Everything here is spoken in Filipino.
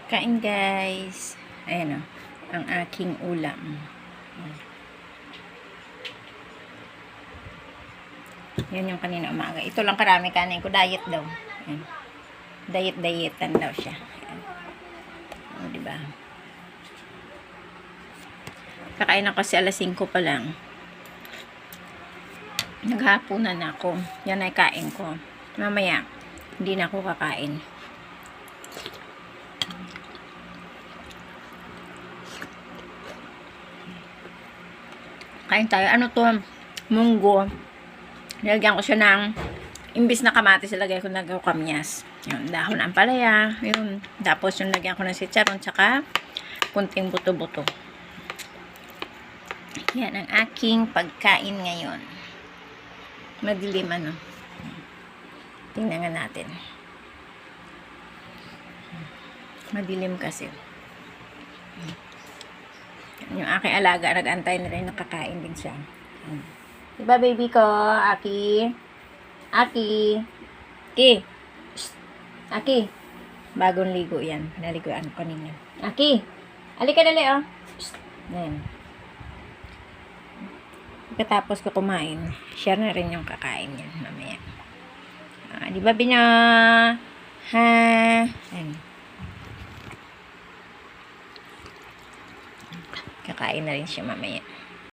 Kain guys. Ayan o. Ang aking ulam. Yan yung kanina umaga. Ito lang karami kanin ko. Diet daw. Ayan. Diet-dietan daw siya. Ayan. O, diba? Kakain ako kasi alas 5 pa lang. Naghapunan ako. Yan ay kain ko. Mamaya, hindi na ako kakain. Kain tayo. Ano to? Munggo. Nilagyan ko siya ng imbis na kamatis, ilagay ko ng kamyas. Yun, dahon ang palaya. Yun. Tapos yung lagyan ko ng chicharon tsaka kunting buto-buto. Yan ang aking pagkain ngayon. Madilim ano. Tingnan nga natin. Madilim kasi. Yung aking alaga, nag-antay na rin, nakakain din siya. Diba baby ko, Aki? Aki? Aki? Aki? Bagong ligo yan. Naliguan ko kanina. Aki? Halika dali oh. Ayan. Pagkatapos ko kumain, share na rin yung kakain yan mamaya. Diba bina? Ha? Ayan. Kakain na rin siya mamaya.